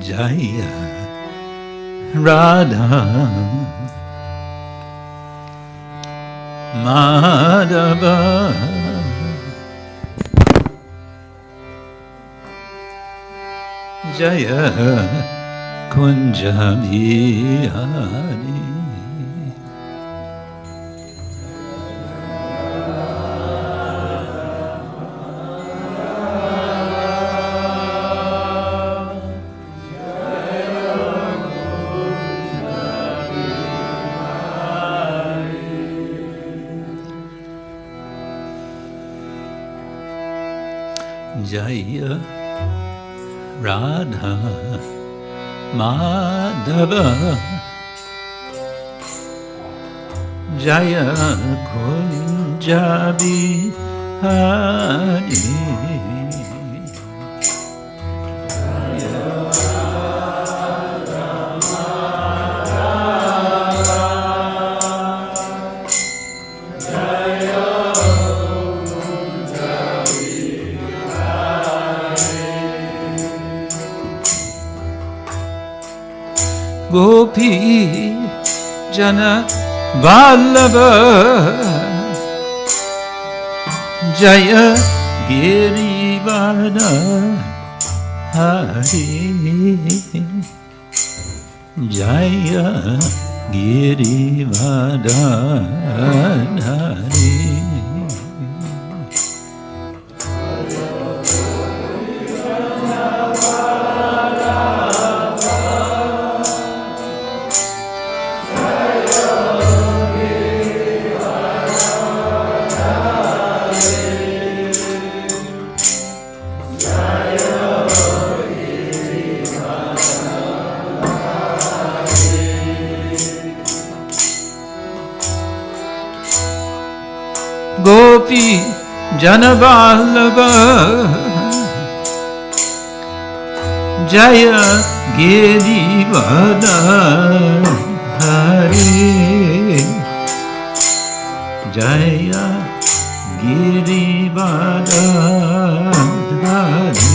Jaya Radha Madhava Jaya Kunja Bihari Jaya Radha Madhava Jaya Kunja Bihari Gopi Jana Vallabha Jaya Girivardha Hari Jaya Girivardha Hari Gopi Janavallabha Jaya Girivardha Hari Jaya Girivardha Hari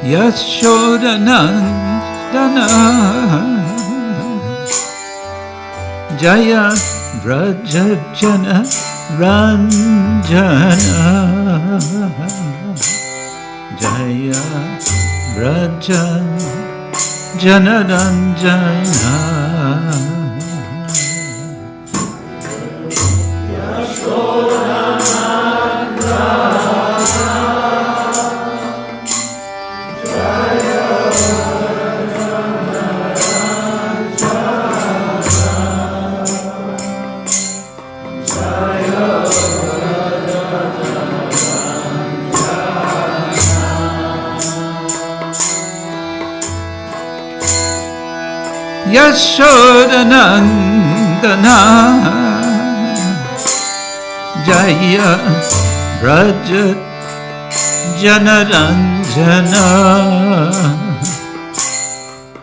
Yashodanandana Jaya Vrajajana Ranjana Jaya Vrajajana Ranjana Yashodanandana Jaya Vraja Janaranjana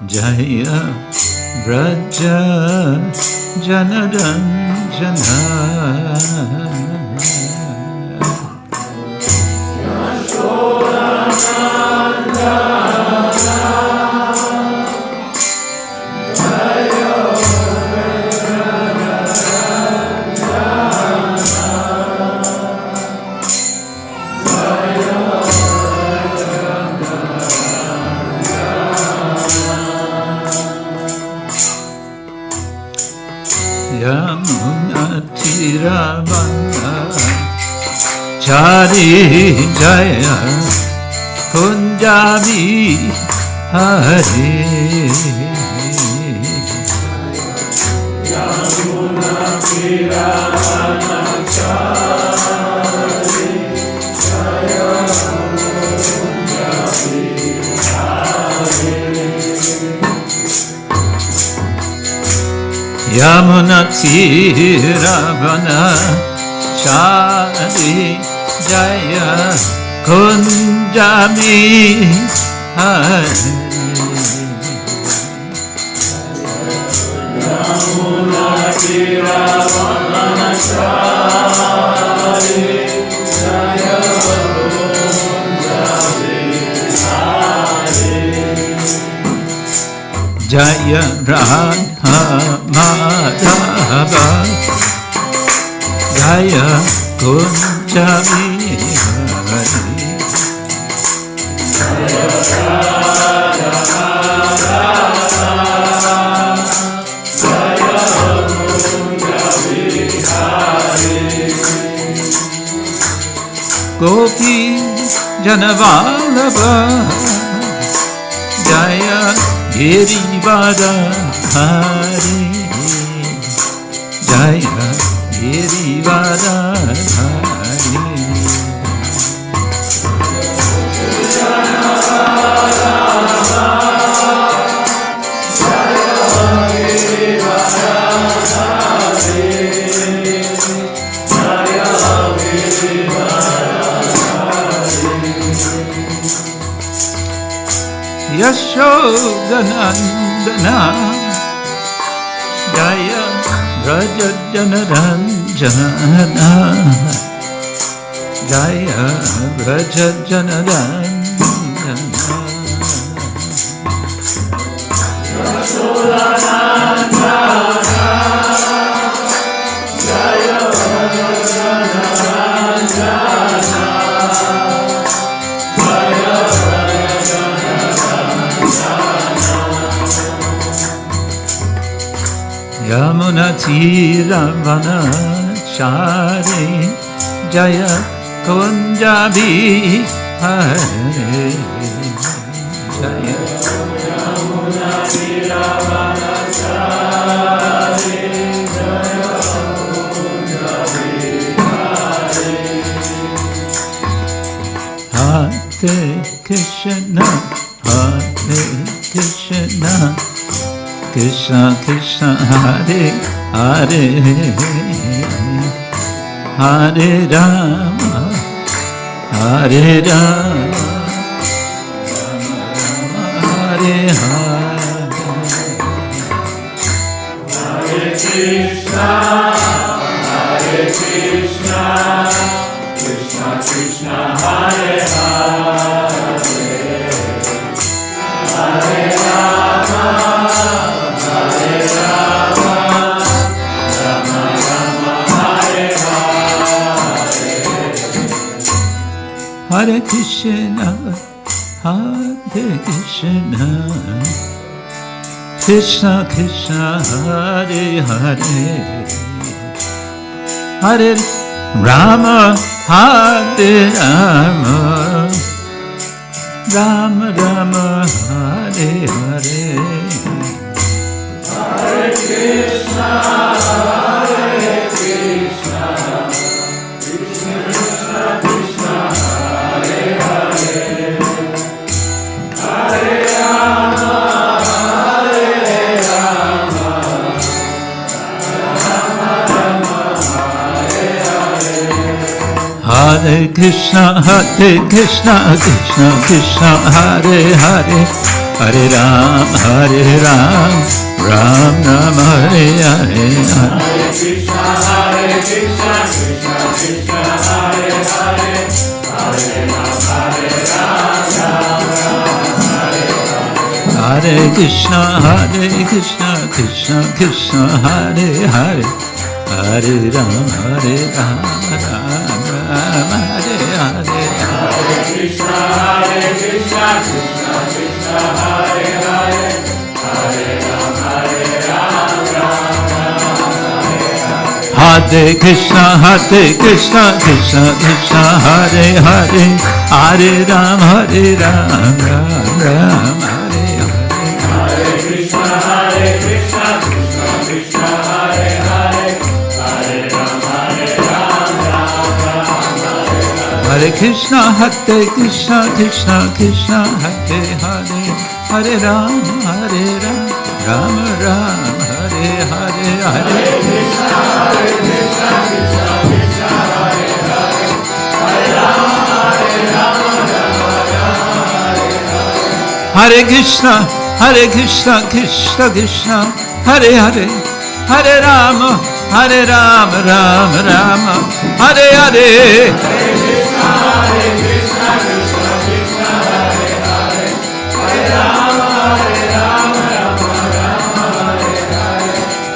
Jaya Vraja Janaranjana Chari Jaya Kunjabi Hari Yamuna Kiravana Chari Jaya Kunjabi Hari yamunatiravanachari jaya kunjami hari Jaya Radha Madhava Jaya Kunjami Hari Jaya Radha Jaya Kunjami Hari Gopi Janavallabha Jaya Girivada Hari Jaya Girivada Hari Yashodanandana Jaya Raja Janaranjana Jaya Raja Janaranjana Yashodanandana Jaya Raja Janaranjana Yamunatiravanachari Jaya Kunjabi Hari Jaya Yamunatiravanachari Jaya Kunjabi Hari Hare Krishna Hare Krishna Krishna Krishna Hare Hare Hare Rama Hare Rama Hare Hare Hare Krishna Hare Krishna Krishna Krishna Hare Hare Hare Rama Hare Krishna, Hare Krishna, Krishna Krishna, Hare Hare, Hare Rama, Hare Rama, Rama Rama, Hare Hare, Hare Krishna, Hare Krishna, Krishna Krishna, Krishna Hare Hare, Hare Rama, Hare Rama, Rama Rama, Hare Hare, Hare Krishna, Krishna Krishna, Hare Hare, Hare Ram, Ram Ram, Hare Hare, Hare Krishna, Krishna Krishna, Hare Hare, Hare Ram, Ram Ram, Hare Krishna, Krishna Krishna, Hare Hare, Hare Ram, Ram Ram, Hare Hare, Hare Krishna, Krishna Krishna, Hare Hare, Hare Ram, Ram Ram, Hare Krishna, Krishna Krishna, Hare Hare, Hare Ram, Ram Ram, Hare Hare, Hare Krishna, Krishna Krishna, Hare Hare, Hare Ram, Hare Krishna, Krishna Krishna, Hare Hare, Hare Ram, Ram Ram, Hare Hare Hare Hare Krishna, Hare Krishna, Krishna Krishna, Hare Hare, Hare Rama, Hare Rama, Rama Rama, Hare Hare.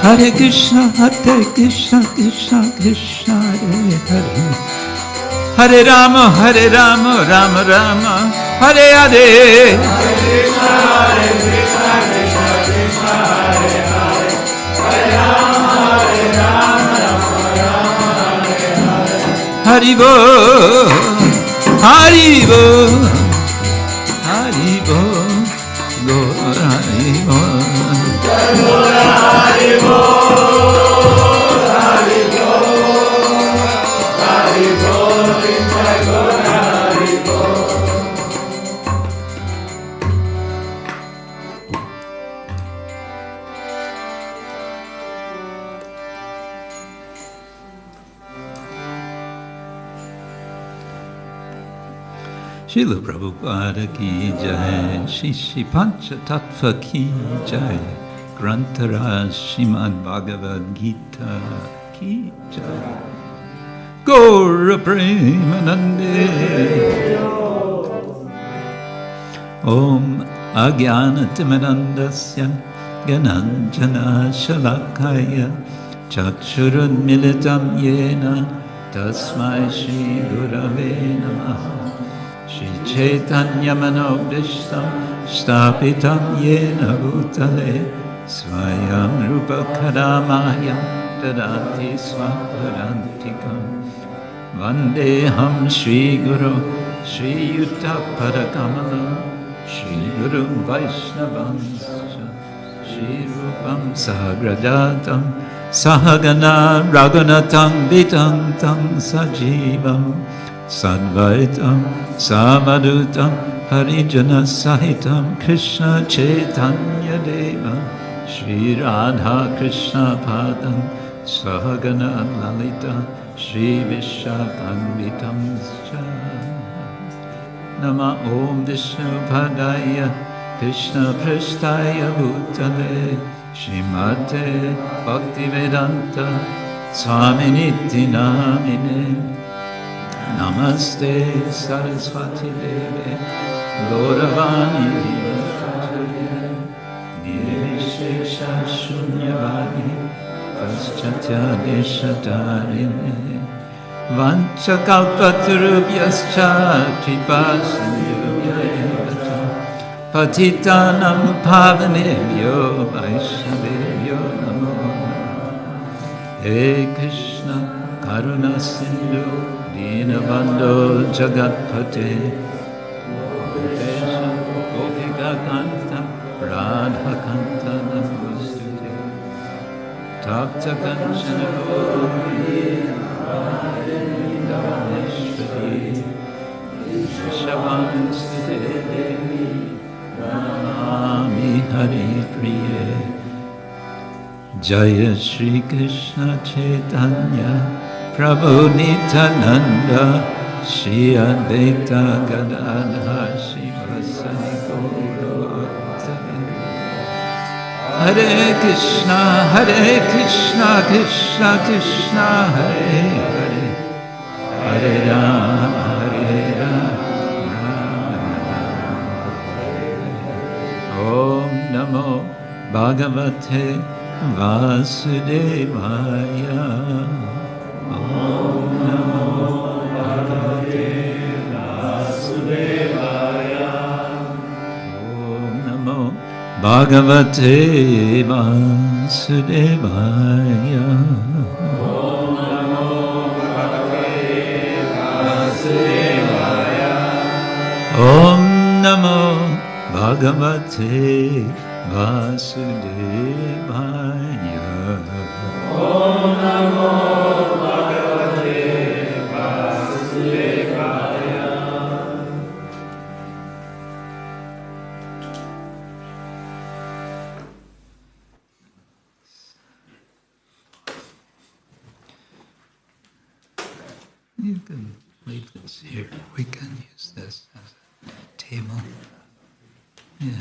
Hare Krishna, Hare Krishna, Krishna Krishna, Hare Hare. Hare Rama, Hare Rama, Rama Rama, Hare Hare. Haribo, Haribo, Haribo, Gora Haribo, Gora Haribo, Haribo, Haribo, Gora Haribo. Srila Prabhupada ki jai, Shri Pancha Tattva ki jai, Grantharaj Srimad Bhagavad-gita ki jai. Gaura Premanande. Om Ajnanatimidandasya Gananjana Shalakaya Chakshurunmilitam Yena Tasmai Shri Gurave Namaha. Shri Chaitanya Manobhishtam Stapitam Yena Bhutale Swayam Rupa Kadamayam Tadati Swaparantikam Vandeham Shri Guru Shri Yuta Padakamalam Shri Guru Vaishnavam Shri Rupam Sahagrajatam Sahagana Raghunatam Vitantam Sajivam Sadvaitam Savadutam Parijana Sahitam Krishna Chaitanya Deva Shri Radha Krishna Padam Sahagana Lalita Shri Vishakhanvitam Nama Om Vishnu Padaya Krishna Prasthaya Bhutale Srimate Bhaktivedanta Swaminiti Namine Namaste Saraswati Deve Gauravani Nirvishesha Shunyavadi Paschatya Deshatarine Vanchakalpatarubhyascha Kripa Sindhubhyayavata Patitanam Pavanebhyo Vaishnavebhyo Namo He Krishna Karuna Sindhu Dinabandho Jagatpate Gopesha Gopika Kanta Radha Kanta Namostute Tapta Kanchana Gauri Radhini Davaneshwari Vishavanstute Devi Ramami Hari Priye Jaya Shri Krishna Chaitanya Prabhu Nityananda Shri Advaita Gadadhar Srivasadi Gaurabhakta Hare Krishna Krishna Krishna Hare Hare Hare Rama Om Namo Bhagavate Vasudevaya Om Namo Bhagavate Vasudevaya Om Namo Bhagavate Vasudevaya Om Namo Bhagavate Vasudevaya Om Namo Bhagavate Vasudevaya Om Namo Bhagavate Vasudevaya. can leave this here. We can use this as a table. Yeah.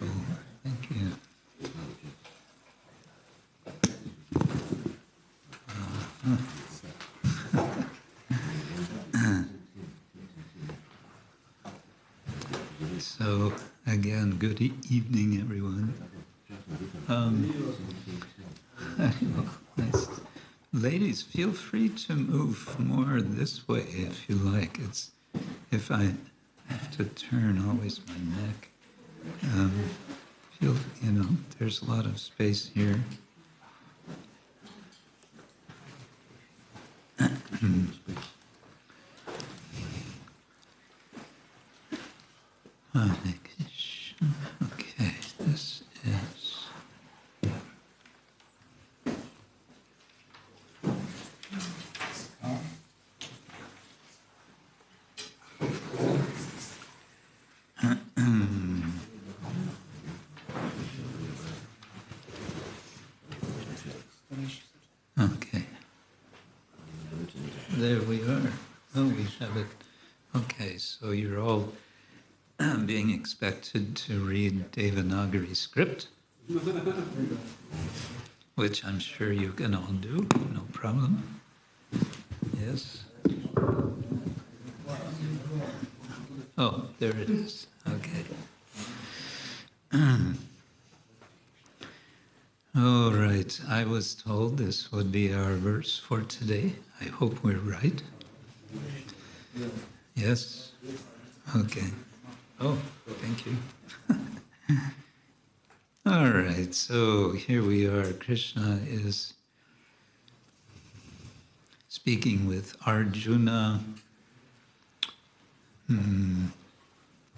Oh, thank you. So, again, good evening, everyone. Ladies, feel free to move more this way if you like. It's if I have to turn always my neck. Feel, there's a lot of space here. Okay, this is. Okay. There we are. Oh, we have it. Okay, so you're all being expected to read Devanagari script, which I'm sure you can all do, no problem. Yes? Oh, there it is. Okay. All right, I was told this would be our verse for today. I hope we're right. Yes? Okay. Oh, thank you. All right, so here we are. Krishna is speaking with Arjuna,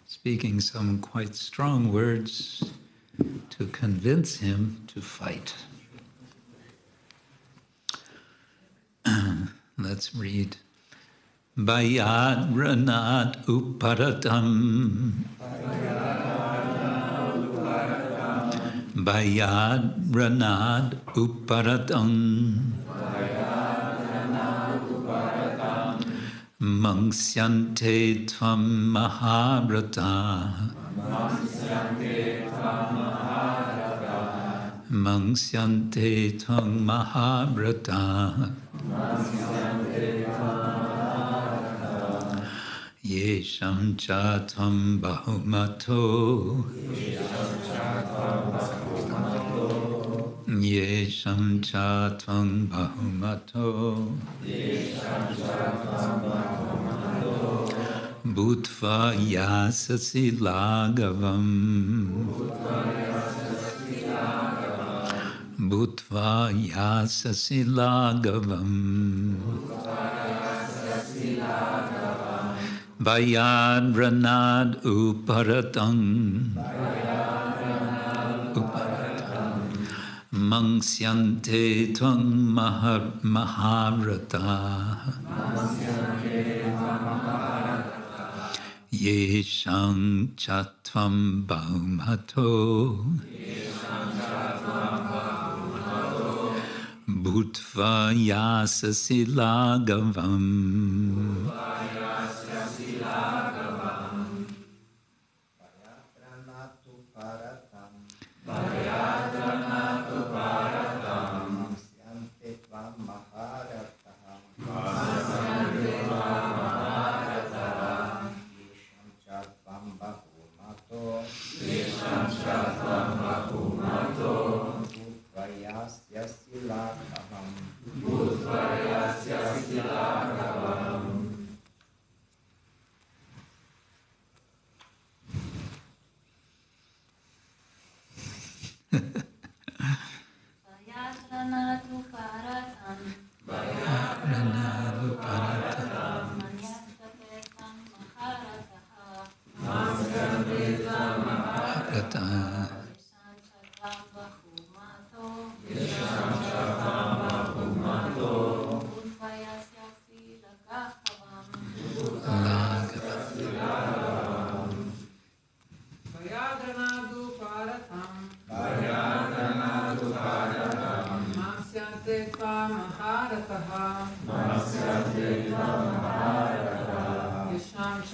speaking some quite strong words to convince him to fight. Let's read. Bhayād, raṇād, uparatam. Bhayād, raṇād, uparatam. Maṁsyante tvam mahā-rathāḥ. Maṁsyante tvam mahā-rathāḥ. Yeṣāṁ ca tvam bahu-mato. Yeṣāṁ ca tvam bahu-mato. Bhūtvā yāsyasi lāghavam. Bhūtvā yāsyasi lāghavam. Bhayād, raṇād, uparatam. Maṁsyante tvam mahā-rathāḥ. Yeṣāṁ ca tvam bahu-mato. Bhūtvā yāsyasi lāghavam.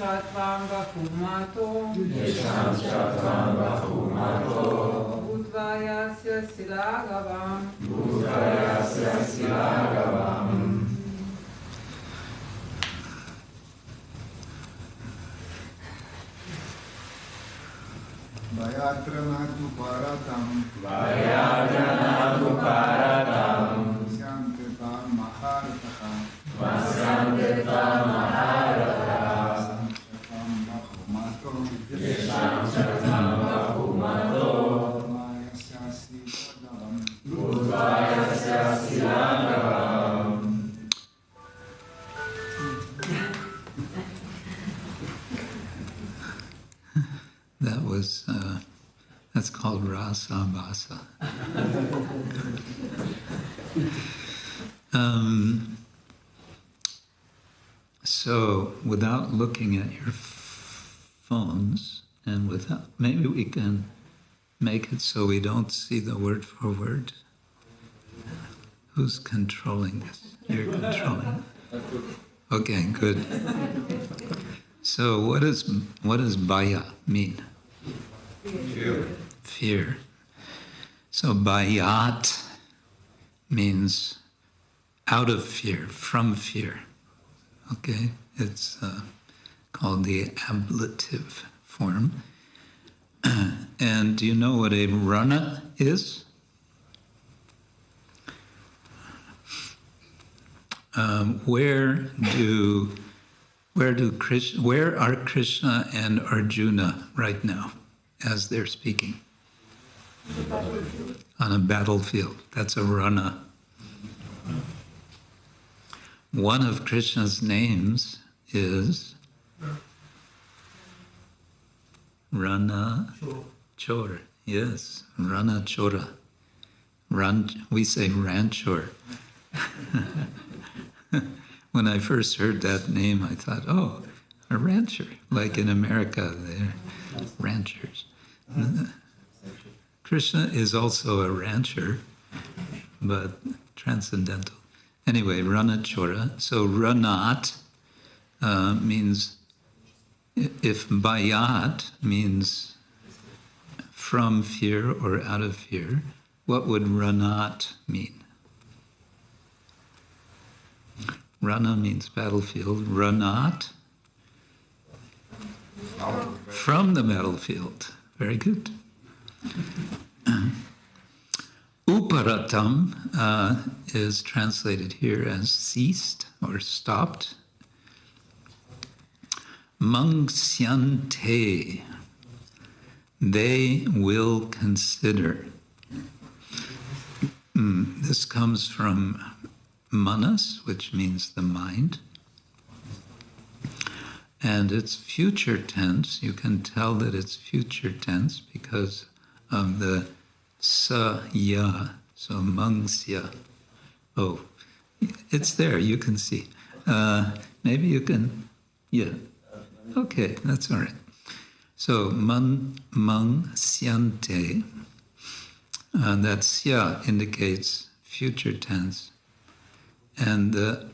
tvam bahu-mato. Bhūtvā yāsyasi lāghavam. bhayāt raṇād uparatam. maṁsyante tvāṁ mahā-rathāḥ. yeṣāṁ bahu-mato. yāsyasi lāghavam. That was, that's called rasa bhasa. So, without looking at your phones, and without, maybe we can make it so we don't see the word for word. Who's controlling this? You're controlling. Okay, good. So what does bhaya mean? Fear. Fear. So bhayāt means out of fear, from fear. Okay? It's called the ablative form. And do you know what a raṇā is? Where are Krishna and Arjuna right now as they're speaking? On a battlefield. That's a raṇā. One of Krishna's names is raṇāchora. Yes, raṇāchora. We say ranchor. When I first heard that name, I thought, oh, a rancher. Like in America, they're ranchers. Krishna is also a rancher, but transcendental. Anyway, raṇāchora. So raṇāt means, if bhayāt means from fear or out of fear, what would raṇāt mean? Raṇā means battlefield. raṇāt? From the battlefield. Very good. Uparatam is translated here as ceased or stopped. Maṁsyante, they will consider. This comes from manas, which means the mind. And it's future tense. You can tell that it's future tense because of the sa-ya, so maṁsya. Oh, it's there, you can see. Maybe you can, yeah. Okay, that's all right. So, maṁsyante, that sya indicates future tense. And the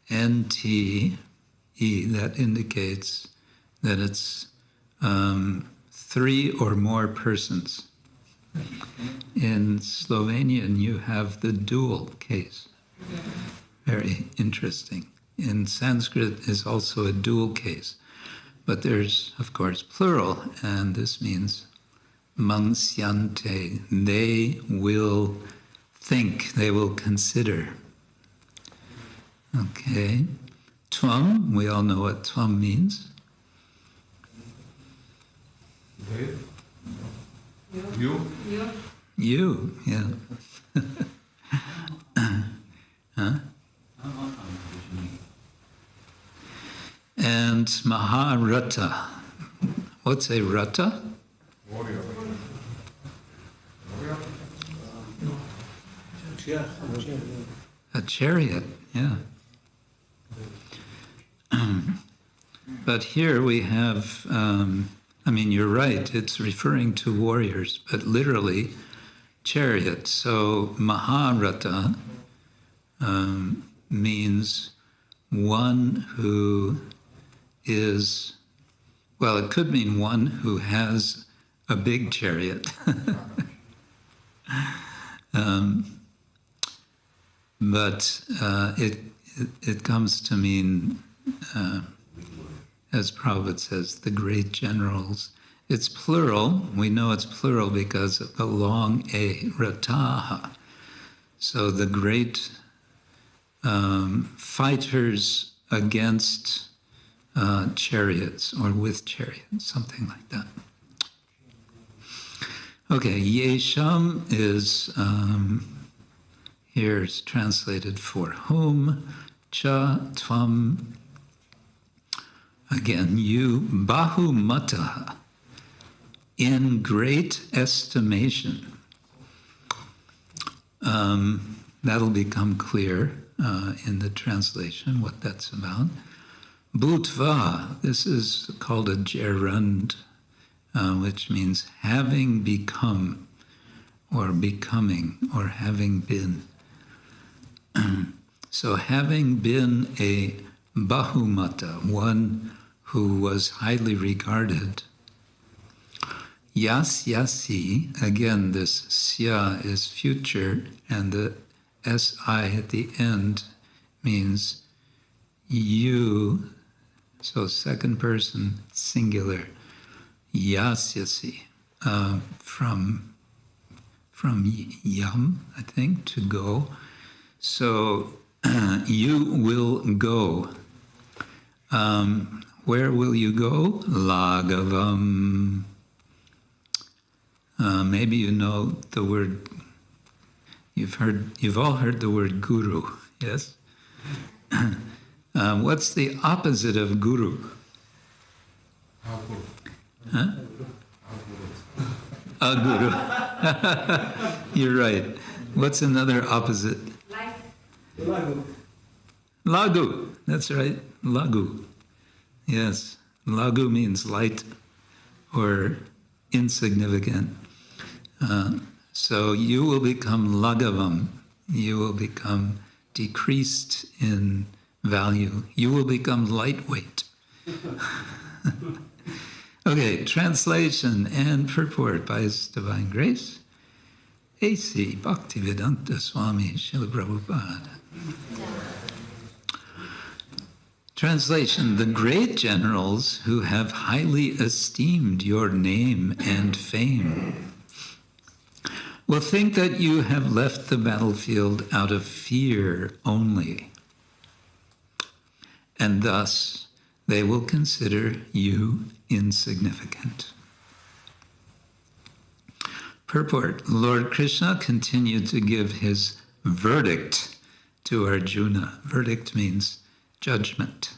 NTE, that indicates that it's 3 or more persons. In Slovenian, you have the dual case. Very interesting. In Sanskrit is also a dual case. But there's, of course, plural, and this means maṁsyante. They will think, they will consider. Okay. Tvam, we all know what tvam means. You, yeah. Huh? And mahā-rathāḥ. What's a ratha? Warrior. A chariot, yeah. But here we have, you're right, it's referring to warriors, but literally chariot. So mahā-rathāḥ means one who is, well, it could mean one who has a big chariot. But it comes to mean, as Prabhupada says, the great generals. It's plural. We know it's plural because of the long A, raṇād. So the great fighters against chariots or with chariots, something like that. Okay, yeṣāṁ is, here's translated for whom, cha, tvam. Again, you, bahu-mataḥ, in great estimation. That'll become clear in the translation, what that's about. Bhūtvā, this is called a gerund, which means having become, or becoming, or having been. So having been a bahu-mataḥ, one who was highly regarded, yāsyasi, again this sya is future, and the si at the end means you, so second person singular, yāsyasi, from yam, I think, to go. So you will go. Where will you go? Lāghavam. Maybe you know the word. You've all heard the word guru. Yes. What's the opposite of guru? Huh? A guru. You're right. What's another opposite? Lagu. That's right. Lagu. Yes. Lagu means light or insignificant. So you will become lāghavam. You will become decreased in value. You will become lightweight. Okay, translation and purport by His Divine Grace, A.C. Bhaktivedanta Swami Srila Prabhupada. Translation: the great generals who have highly esteemed your name and fame will think that you have left the battlefield out of fear only, and thus they will consider you insignificant. Purport: Lord Krishna continued to give his verdict to Arjuna. Verdict means judgment.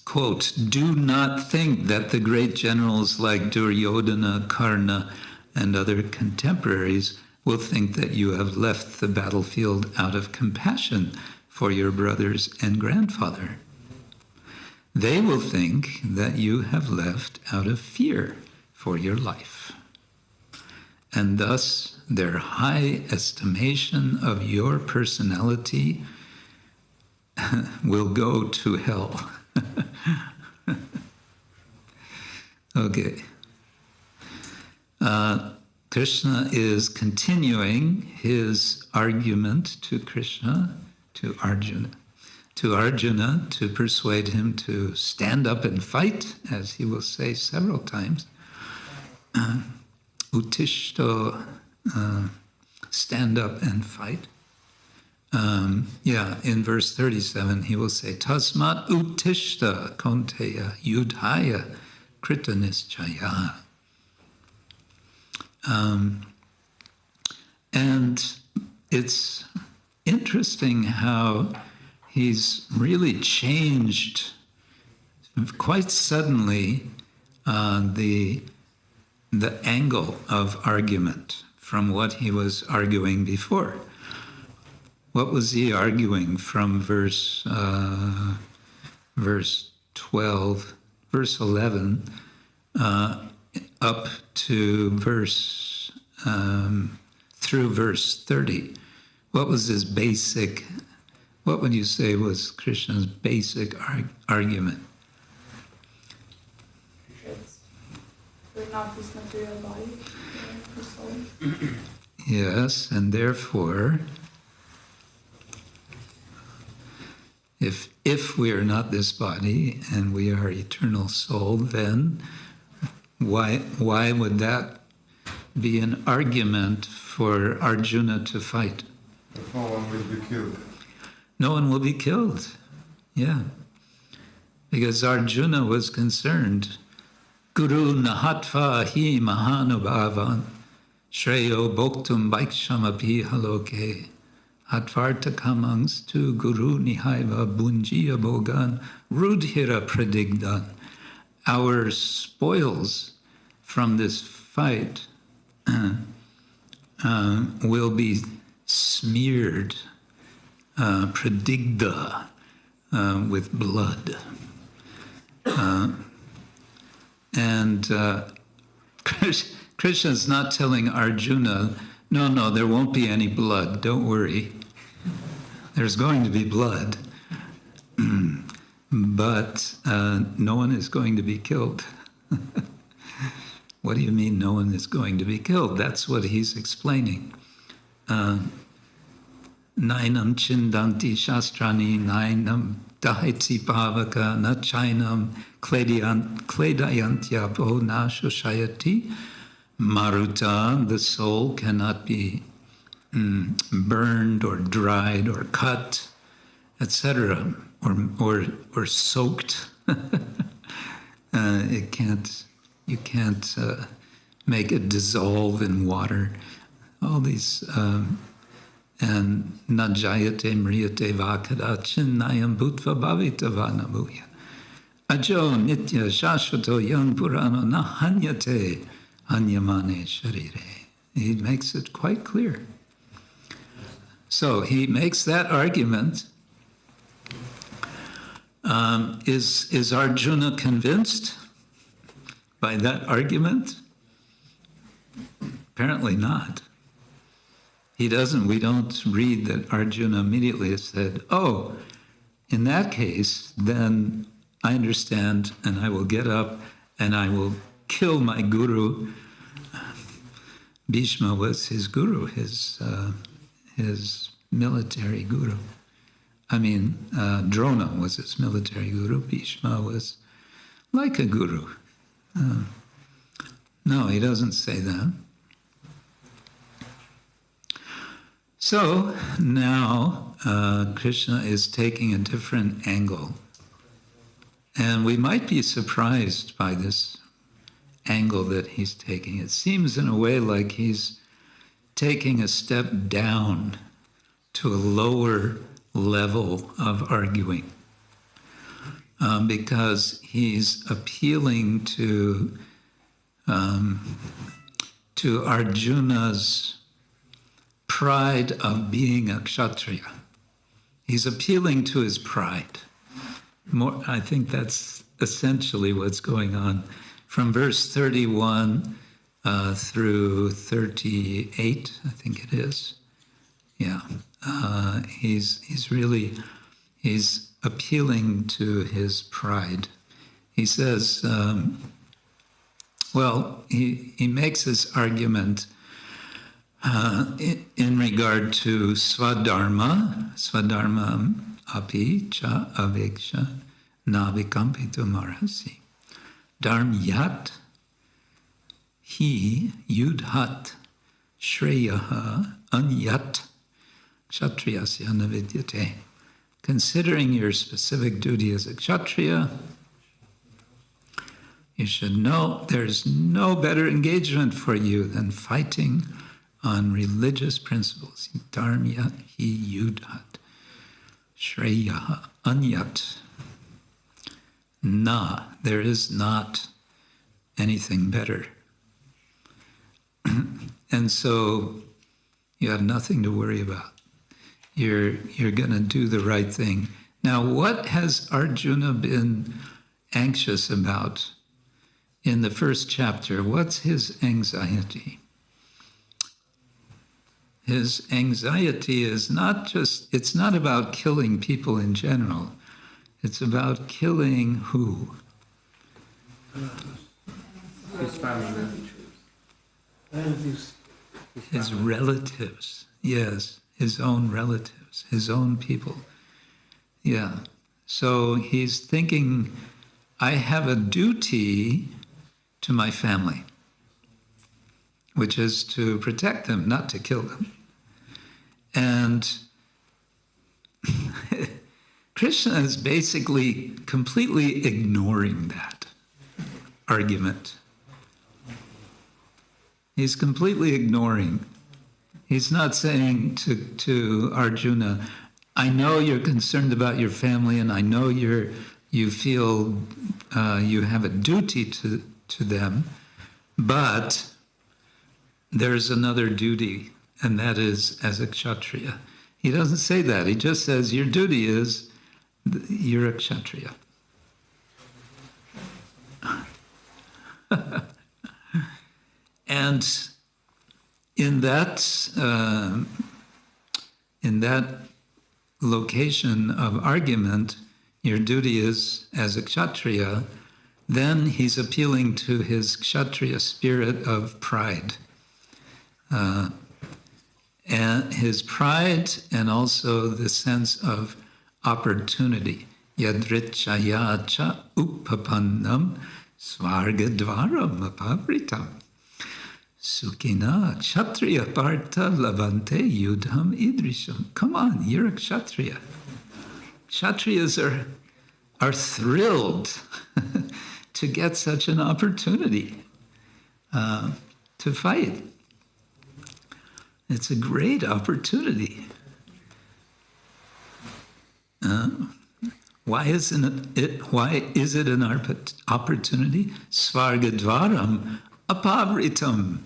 Quote, do not think that the great generals like Duryodhana, Karṇa, and other contemporaries will think that you have left the battlefield out of compassion for your brothers and grandfather. They will think that you have left out of fear for your life. And thus, their high estimation of your personality will go to hell. Okay. Krishna is continuing his argument to Krishna, to Arjuna. To Arjuna, to persuade him to stand up and fight, as he will say several times. Utishto, stand up and fight. In verse 37, he will say, Tasmat utishta konteya yudhaya kritanischaya. And it's interesting how he's really changed quite suddenly the angle of argument from what he was arguing before. What was he arguing from verse 12, verse 11, up to through verse 30? What was his basic What would you say was Krishna's basic argument? We're not this material body, the soul. Yes, and therefore, if we are not this body and we are eternal soul, then why would that be an argument for Arjuna to fight? But no one will be killed. No one will be killed. Yeah. Because Arjuna was concerned. Guru nahatva hi mahanubhavan shreyo bhoktum bhaikshamapi haloke hatvarta kamangs tu guru nihaiva bunjiya bhogan rudhira pradigdan. Our spoils from this fight will be smeared, pradigda, with blood. And Krishna's not telling Arjuna, no, there won't be any blood, don't worry. There's going to be blood, but no one is going to be killed. What do you mean no one is going to be killed? That's what he's explaining. Nainam chindanti shastrani, nainam dahiti pavaka, na chainam kledayantyapo na shoshayati. Maruta, the soul cannot be burned or dried or cut, etc., or soaked. You can't make it dissolve in water. All these and najayate mriyate vakada chinnayam bhūtvā bhavita vanamuya. Ajo nitya shashvato yang purano na hanyate anyamane sharire. He makes it quite clear. So he makes that argument. Is Arjuna convinced by that argument? Apparently not. We don't read that Arjuna immediately said, oh, in that case, then I understand and I will get up and I will kill my guru. Bhishma was his guru, his military guru. Drona was his military guru. Bhishma was like a guru. No, he doesn't say that. So now Krishna is taking a different angle. And we might be surprised by this angle that he's taking. It seems in a way like he's taking a step down to a lower level of arguing. Because he's appealing to Arjuna's pride of being a kshatriya. He's appealing to his pride. I think that's essentially what's going on. From verse 31 through 38, I think it is. Yeah, he's appealing to his pride. He says, he makes his argument in regard to swadharma api cha aveksha navikampitum arhasi. Dharmyat hi yudhat shreyaha anyat kshatriyasya navidyate. Considering your specific duty as a kshatriya, you should know there's no better engagement for you than fighting on religious principles. Dharmyat hi yudhat shreyaha anyat. There is not anything better. And so you have nothing to worry about. You're going to do the right thing. Now, what has Arjuna been anxious about in the first chapter? What's his anxiety? his anxiety is it's not about killing people in general. It's about killing who? His family. His relatives. Yes, his own relatives, his own people. Yeah. So he's thinking, I have a duty to my family, which is to protect them, not to kill them. And Krishna is basically completely ignoring that argument. He's completely ignoring. He's not saying to Arjuna, I know you're concerned about your family, and I know you feel you have a duty to them, but there's another duty, and that is as a kshatriya. He doesn't say that. He just says your duty is you're a kshatriya. And in that location of argument, your duty is as a kshatriya, then he's appealing to his kshatriya spirit of pride. And his pride, and also the sense of opportunity. Yadrichaya cha upapannam svargadvaram apavritam. Sukhina kshatriya partha lavante yudham idrisham. Come on, you're a kshatriya. Kshatriyas are thrilled to get such an opportunity to fight. It's a great opportunity. Why is it an opportunity? Svargadvaram apavritam.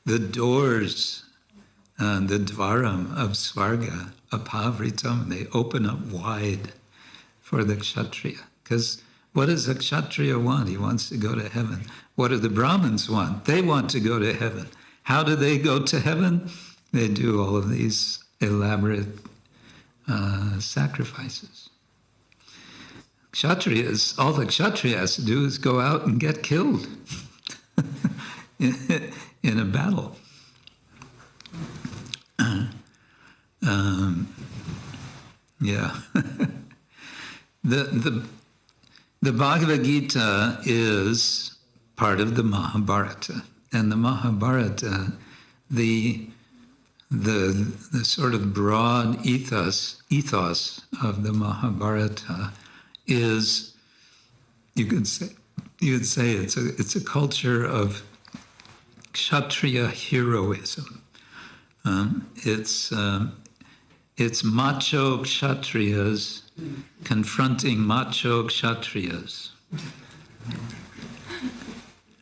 The doors, the dvaram of Svarga, apavritam, they open up wide for the kshatriya. Because what does a kshatriya want? He wants to go to heaven. What do the Brahmins want? They want to go to heaven. How do they go to heaven? They do all of these elaborate sacrifices. Kshatriyas, all the kshatriya has to do is go out and get killed in a battle. Yeah. The Bhagavad-gita is part of the Mahabharata. And the Mahabharata, the sort of broad ethos of the Mahabharata is, you could say it's a culture of kshatriya heroism. It's macho kshatriyas confronting macho kshatriyas.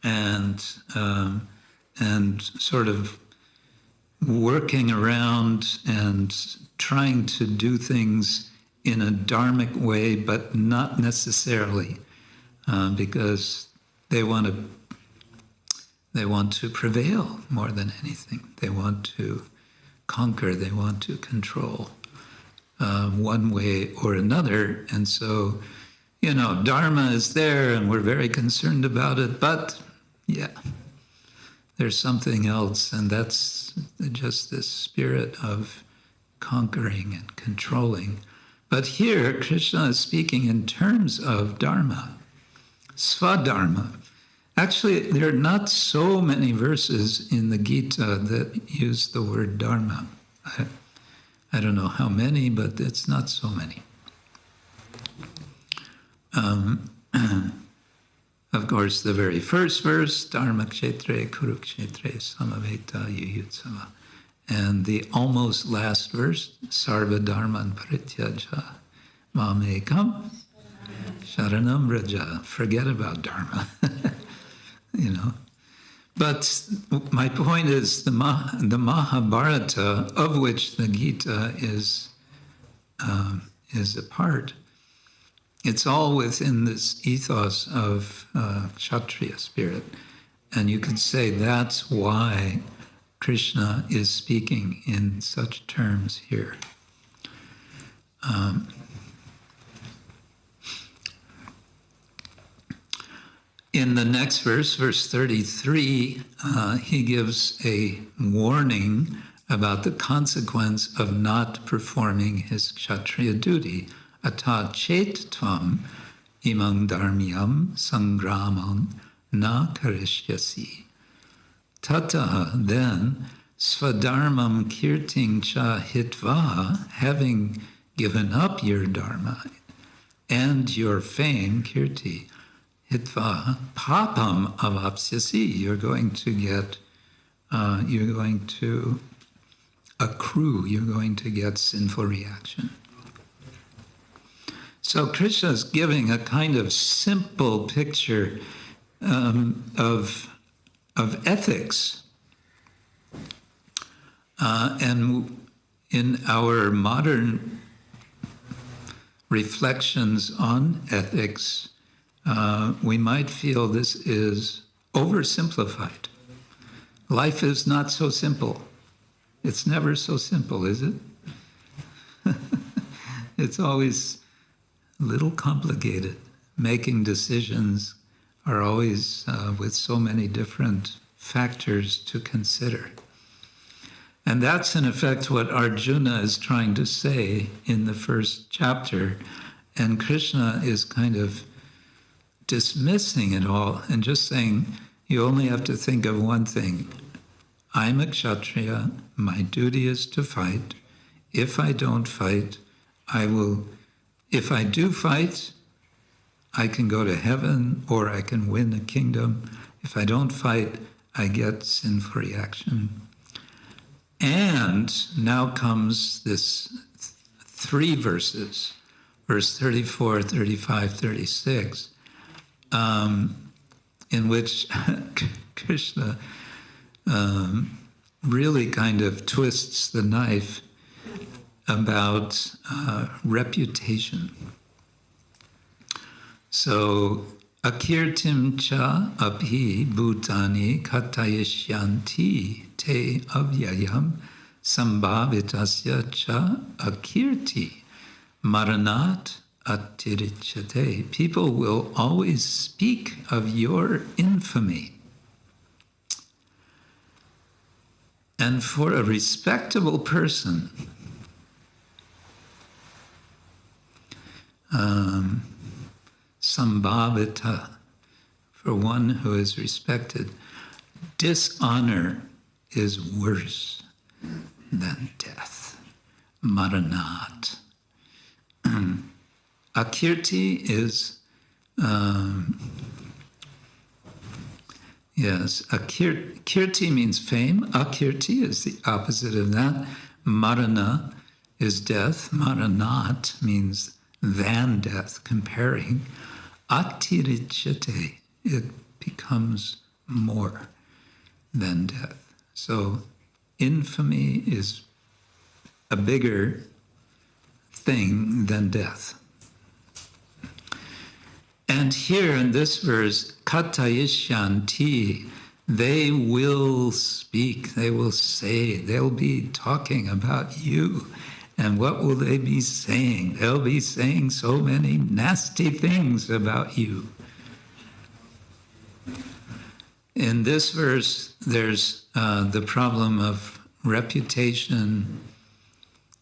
And sort of working around and trying to do things in a dharmic way, but not necessarily, because they want to prevail more than anything. They want to conquer. They want to control one way or another. And so, dharma is there, and we're very concerned about it, but yeah, there's something else, and that's just this spirit of conquering and controlling. But here, Krishna is speaking in terms of dharma, svadharma. Actually, there are not so many verses in the Gita that use the word dharma. I don't know how many, but it's not so many. Of course, the very first verse, Dharma Kshetre Kurukshetre Samaveta Yuyutsava. And the almost last verse, Sarva Dharman Parityaja Mamekam Sharanam Raja. Forget about Dharma. But my point is the Mahabharata, of which the Gita is a part, it's all within this ethos of Kshatriya spirit. And you could say that's why Krishna is speaking in such terms here. In the next verse, verse 33, he gives a warning about the consequence of not performing his kshatriya duty. Ata chet tvam imam dharmyam sangramam na karishyasi. Tata, then, svadharmam kirting cha hitvā, having given up your dharma and your fame, kirti, hitvā, papam avapsyasi, you're going to accrue, you're going to get sinful reaction. So Krishna is giving a kind of simple picture of ethics. And in our modern reflections on ethics, we might feel this is oversimplified. Life is not so simple. It's never so simple, is it? It's always a little complicated. Making decisions are always with so many different factors to consider. And that's in effect what Arjuna is trying to say in the first chapter. And Krishna is kind of dismissing it all and just saying, you only have to think of one thing. I'm a kshatriya, my duty is to fight. If I don't fight, if I do fight, I can go to heaven or I can win a kingdom. If I don't fight, I get sinful reaction. And now comes this 3 verses, verse 34, 35, 36, in which Krishna really kind of twists the knife about reputation. So, akirtim cha abhi bhutani katayishyanti te avyayam sambhavitasya cha akirti raṇād atirichate. People will always speak of your infamy. And for a respectable person, sambhavita, for one who is respected, dishonor is worse than death. Raṇād. Akirti is, kirti means fame. Akirti is the opposite of that. Marana is death. Raṇāt means than death, comparing. Atirichate, it becomes more than death. So infamy is a bigger thing than death. And here in this verse, katayishyanti, they will speak, they will say, they'll be talking about you. And what will they be saying? They'll be saying so many nasty things about you. In this verse, there's the problem of reputation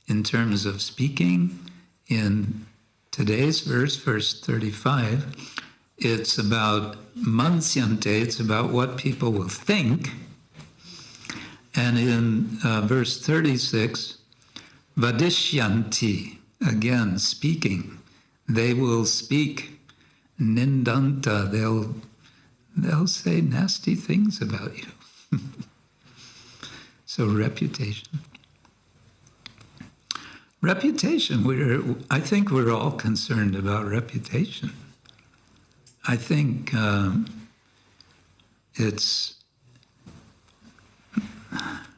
in terms of speaking. In today's verse, verse 35, it's about maṁsyante, it's about what people will think. And in verse 36, vadishyanti, again, speaking. They will speak nindanta, they'll say nasty things about you. So reputation. Reputation, I think we're all concerned about reputation. I think it's,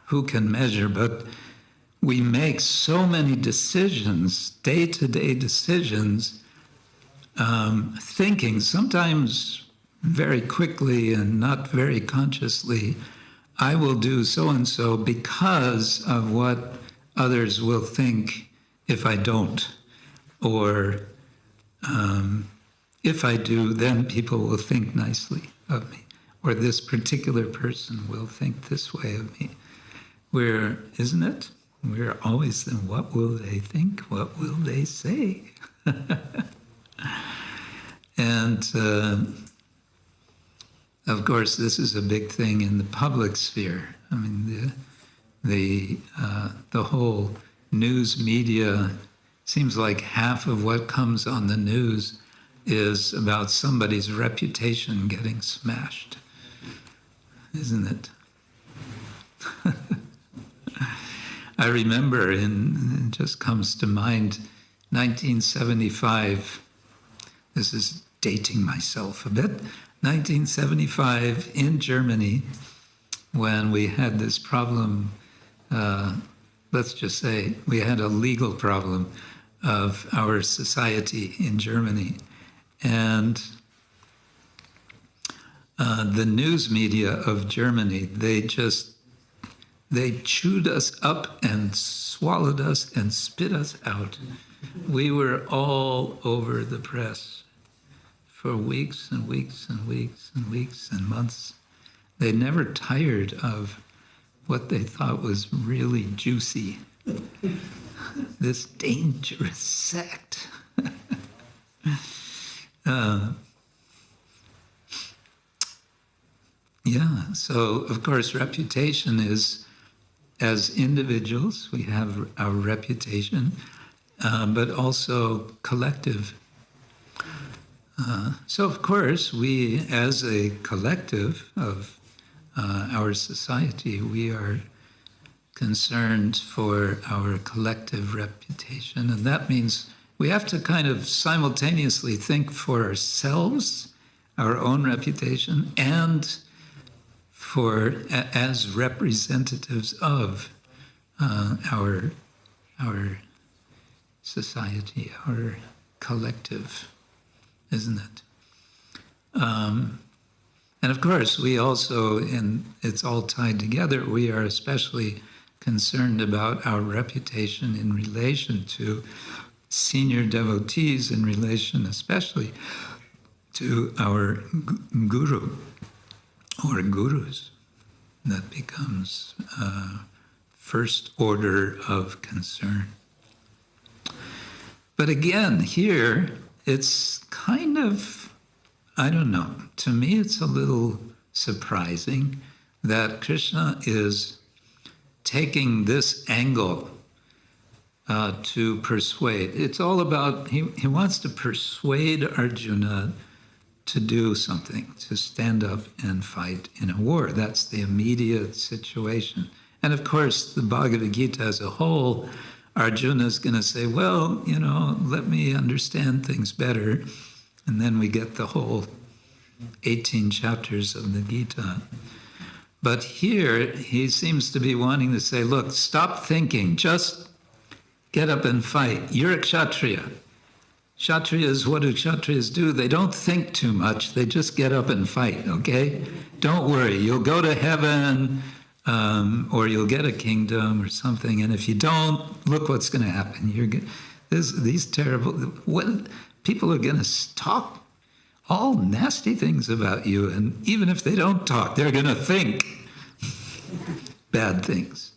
who can measure, but we make so many decisions, day-to-day decisions, thinking sometimes very quickly and not very consciously I will do so and so because of what others will think if I don't, or if I do, then people will think nicely of me, or this particular person will think this way of me. Where, isn't it? We're always thinking, what will they think? What will they say? And of course, this is a big thing in the public sphere. I mean, the whole news media, seems like half of what comes on the news is about somebody's reputation getting smashed, isn't it? I remember, it just comes to mind, 1975, this is dating myself a bit, 1975 in Germany, when we had this problem, let's just say we had a legal problem of our society in Germany. And the news media of Germany, they chewed us up and swallowed us and spit us out. We were all over the press for weeks and weeks and weeks and weeks and months. They never tired of what they thought was really juicy. This dangerous sect. Yeah, so of course reputation is, as individuals, we have our reputation, but also collective. So of course, we as a collective of our society, we are concerned for our collective reputation. And that means we have to kind of simultaneously think for ourselves, our own reputation, and for as representatives of our society, our collective, isn't it? And of course, we also, and it's all tied together, we are especially concerned about our reputation in relation to senior devotees, in relation especially to our guru or gurus. That becomes first order of concern. But again, here, it's kind of, I don't know, to me it's a little surprising that Krishna is taking this angle to persuade. It's all about, he wants to persuade Arjuna to do something, to stand up and fight in a war. That's the immediate situation. And of course, the Bhagavad-gita as a whole, Arjuna's going to say, well, you know, let me understand things better. And then we get the whole 18 chapters of the Gita. But here, he seems to be wanting to say, look, stop thinking, just get up and fight. You're a Kshatriya. Kshatriyas, what do Kshatriyas do? They don't think too much, they just get up and fight, okay? Don't worry, you'll go to heaven, or you'll get a kingdom or something, and if you don't, look what's going to happen. These terrible, people are going to talk all nasty things about you, and even if they don't talk, they're going to think bad things.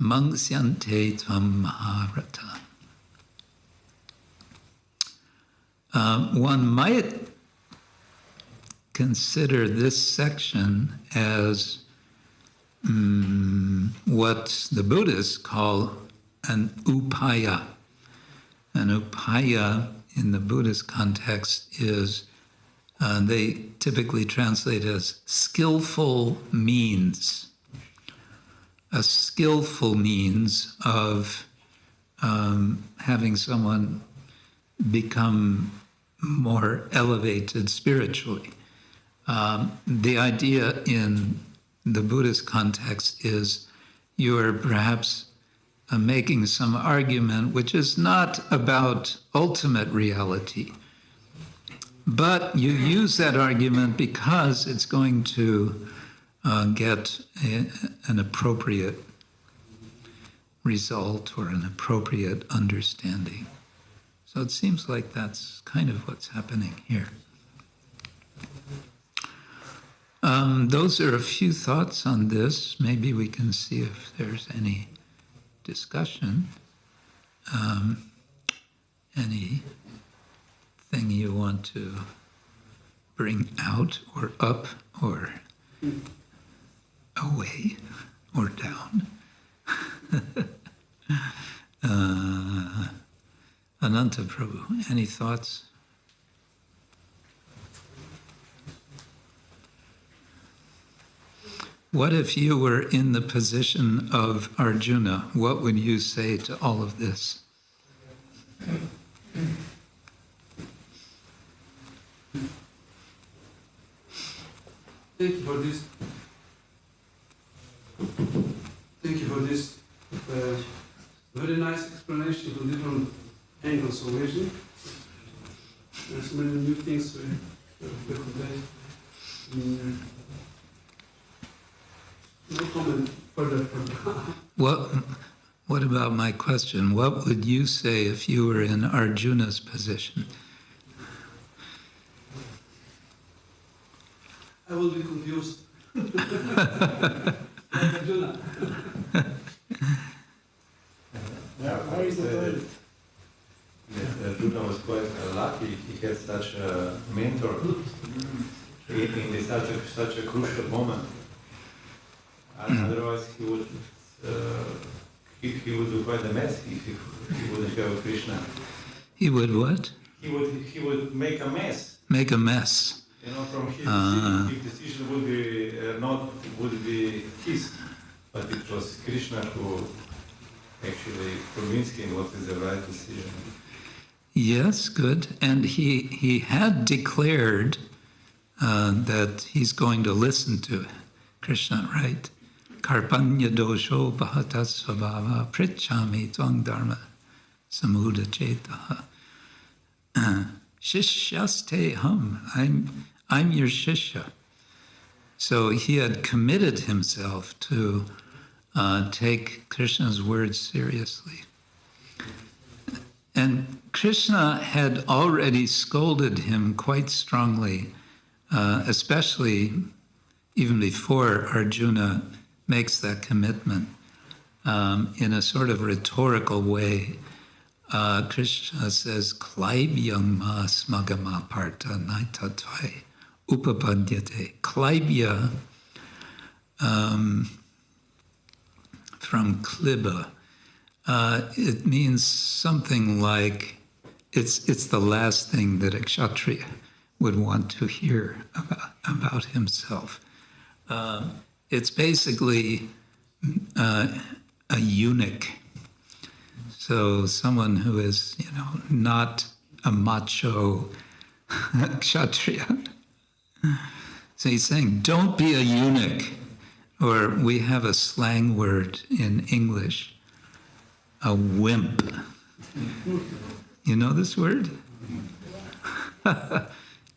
Maṁsyante tvam mahā-rathāḥ. One might consider this section as what the Buddhists call an upaya. An upaya in the Buddhist context is, they typically translate as skillful means. A skillful means of having someone become more elevated spiritually. The idea in the Buddhist context is you are perhaps making some argument which is not about ultimate reality, but you use that argument because it's going to get an appropriate result or an appropriate understanding. So it seems like that's kind of what's happening here. Those are a few thoughts on this. Maybe we can see if there's any discussion. Anything you want to bring out or up or away or down? Ananta Prabhu, any thoughts? What if you were in the position of Arjuna? What would you say to all of this? Thank you for this. Thank you for this very nice explanation from different angles of vision. There's many new things we today. No comment further from that. What about my question? What would you say if you were in Arjuna's position? I will be confused. Arjuna. Where is the toilet? Arjuna was quite lucky. He had such a mentor in such a crucial moment. Otherwise, he would do quite a mess if he wouldn't have Krishna. He would what? He would make a mess. Make a mess. You know, from his decision would be his, but it was Krishna who actually convinced him what is the right decision. Yes, good. And he had declared that he's going to listen to Krishna, right? Karpanya dosho bhatas svabhava prichami tvang dharma samuda chetaha. Shishyaste hum. I'm your shishya. So he had committed himself to take Krishna's words seriously. And Krishna had already scolded him quite strongly, especially even before Arjuna makes that commitment, in a sort of rhetorical way. Krishna says, Klaibhyam ma smagama parta naitatvai upapadyate. Klaibhya, from kliba, it means something like it's the last thing that a kshatriya would want to hear about himself. It's basically a eunuch. So someone who is, not a macho kshatriya. So he's saying, don't be a eunuch. Or we have a slang word in English, a wimp. You know this word?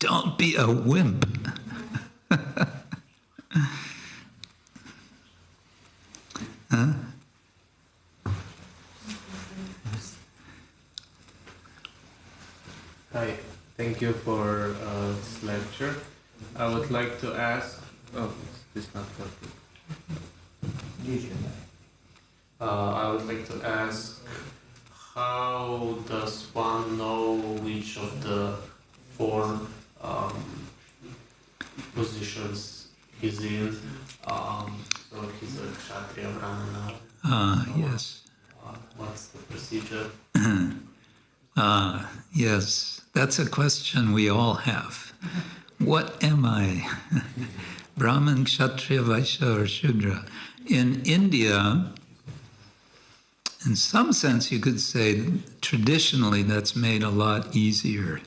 Don't be a wimp. Huh? Hi, thank you for this lecture. I would like to ask, this is not working. I would like to ask, how does one know which of the four positions he's in? So he's a kshatriya, brahmana. Yes. What's the procedure? Yes, that's a question we all have. What am I? Brahman, Kshatriya, Vaishya, or Shudra? In India, in some sense, you could say traditionally that's made a lot easier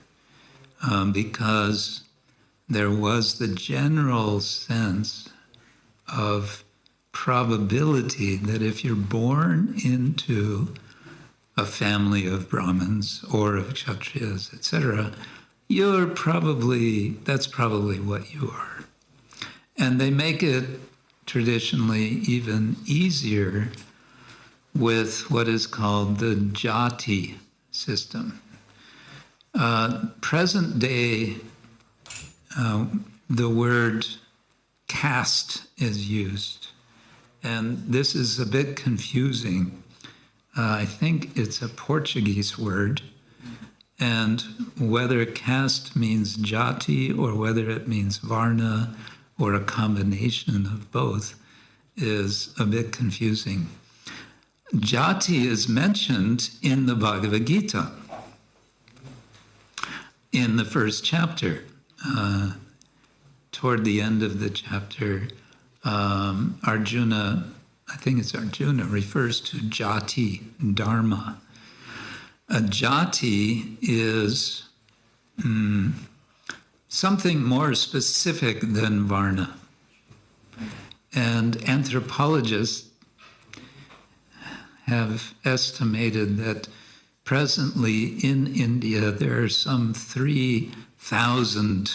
because there was the general sense of probability that if you're born into a family of Brahmins or of Kshatriyas, etc., that's probably what you are. And they make it traditionally even easier with what is called the jati system. Present day, the word caste is used, and this is a bit confusing. I think it's a Portuguese word, and whether caste means jati or whether it means varna or a combination of both is a bit confusing. Jati is mentioned in the Bhagavad-gita in the first chapter. Toward the end of the chapter, Arjuna, I think it's Arjuna, refers to jati, dharma. A jati is something more specific than varna. And anthropologists have estimated that presently in India there are some 3,000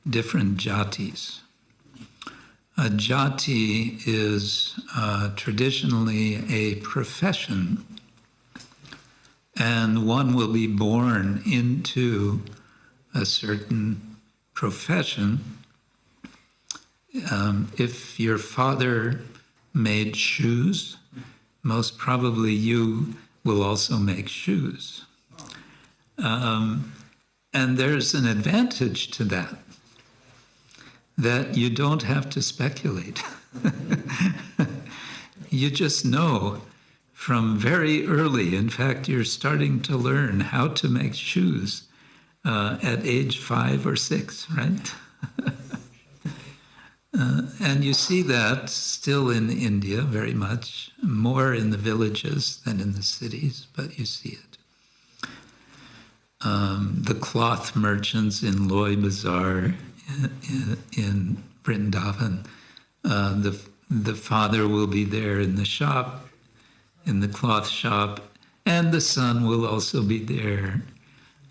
different jatis. A jati is traditionally a profession, and one will be born into a certain profession. If your father made shoes, most probably you will also make shoes. And there's an advantage to that you don't have to speculate. You just know from very early. In fact, you're starting to learn how to make shoes at age 5 or 6, right? And you see that still in India very much, more in the villages than in the cities, but you see it. The cloth merchants in Loy Bazaar in Vrindavan, the father will be there in the shop, in the cloth shop, and the son will also be there,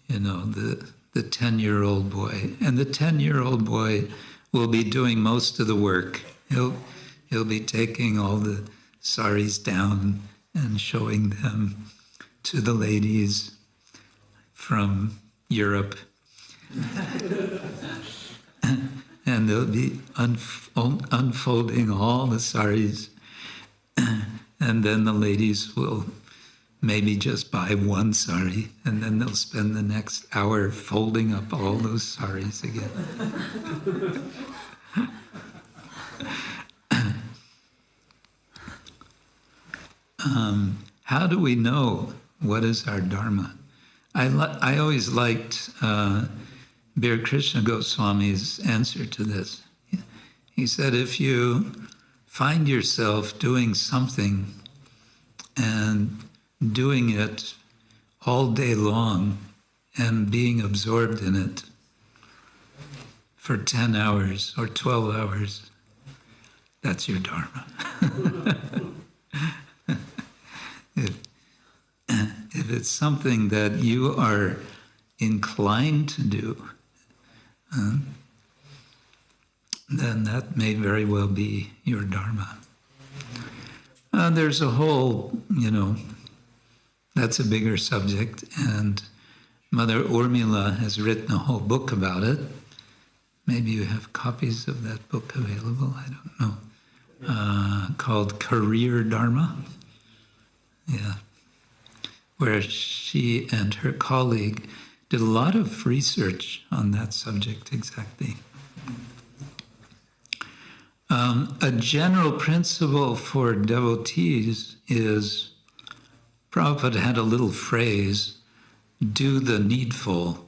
the 10-year-old boy. And the 10-year-old boy will be doing most of the work. He'll be taking all the saris down and showing them to the ladies from Europe. And they'll be unfolding all the saris. And then the ladies will maybe just buy one sari, and then they'll spend the next hour folding up all those saris again. How do we know what is our dharma? I always liked Krishna Goswami's answer to this. He said, if you find yourself doing something and doing it all day long and being absorbed in it for 10 hours or 12 hours, that's your dharma. If it's something that you are inclined to do, then that may very well be your dharma. There's a whole, that's a bigger subject, and Mother Urmila has written a whole book about it. Maybe you have copies of that book available, I don't know, called Career Dharma. Yeah, where she and her colleague did a lot of research on that subject exactly. A general principle for devotees is, Prabhupada had a little phrase, do the needful.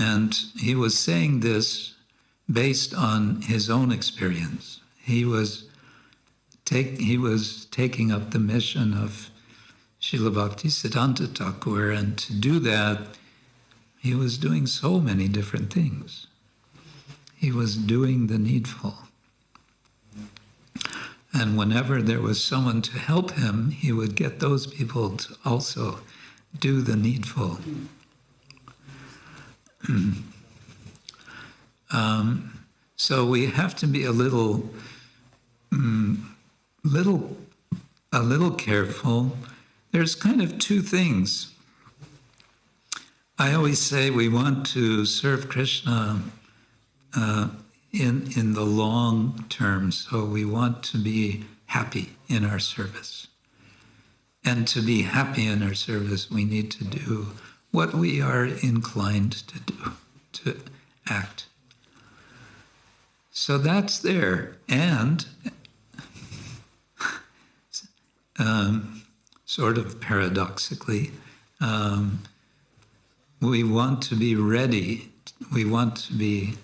And he was saying this based on his own experience. He was taking up the mission of Srila Bhaktisiddhanta Thakur, and to do that, he was doing so many different things. He was doing the needful. And whenever there was someone to help him, he would get those people to also do the needful. So we have to be a little careful. There's kind of two things. I always say we want to serve Krishna in the long term, so we want to be happy in our service. And to be happy in our service, we need to do what we are inclined to do, to act. So that's there. And sort of paradoxically, we want to be ready. We want to be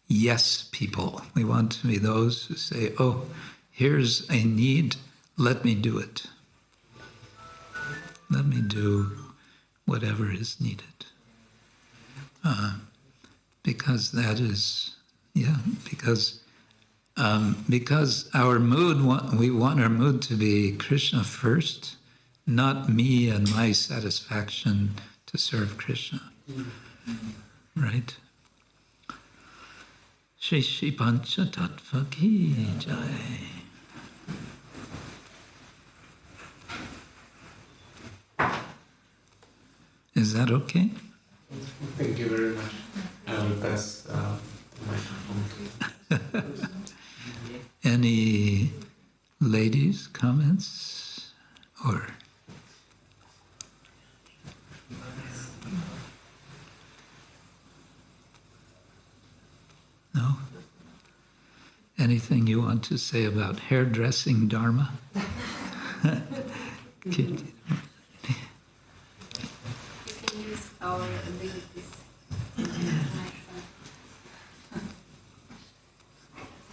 yes people. We want to be those who say, oh, here's a need, let me do it. Let me do whatever is needed. Because that is, because our mood, we want our mood to be Krishna first, not me and my satisfaction to serve Krishna. Right? Shri Shri Pancha Tattva Ki Jai. Is that okay? Thank you very much. I will pass the microphone to Any ladies' comments? Or no? Anything you want to say about hairdressing dharma? Our abilities. No,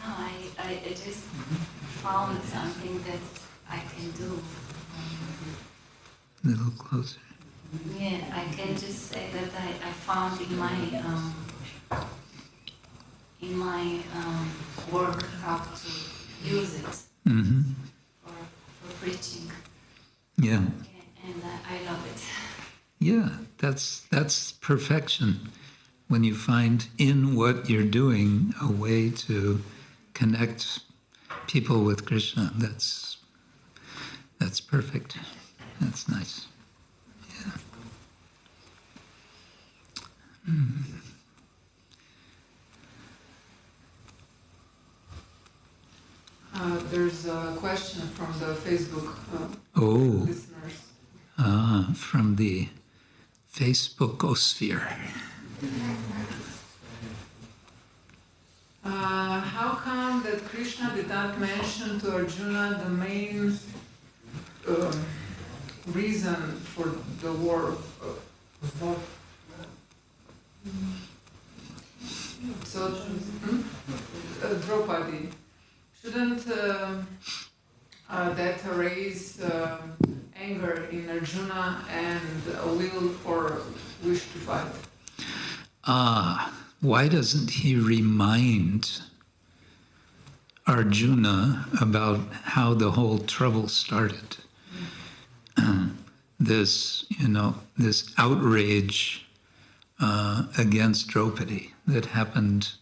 I just found something that I can do. A little closer. Yeah, I can just say that I found in my work how to use it Mm-hmm. for preaching. Yeah. And I love it. Yeah, that's perfection. When you find in what you're doing a way to connect people with Krishna, that's perfect. That's nice. Yeah. There's a question from the Facebook listeners. From the Facebookosphere. How come that Krishna did not mention to Arjuna the main reason for the war? So, Draupadi, shouldn't that raise anger in Arjuna and a will or wish to fight? Why doesn't he remind Arjuna about how the whole trouble started? This outrage against Draupadi that happened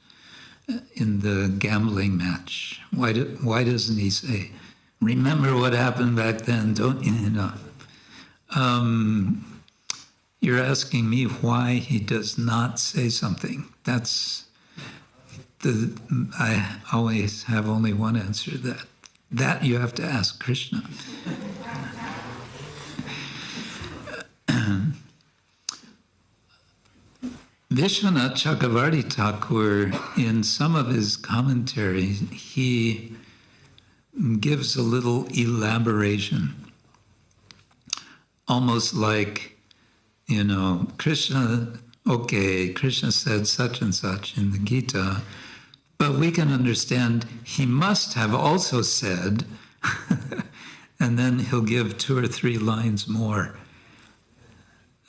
in the gambling match. Why doesn't he say, remember what happened back then, don't you know? You're asking me why he does not say something. I always have only one answer, that you have to ask Krishna. Vishwanath Chakravarti Thakur, in some of his commentaries, he gives a little elaboration, almost like, Krishna said such and such in the Gita, but we can understand he must have also said, and then he'll give 2 or 3 lines more.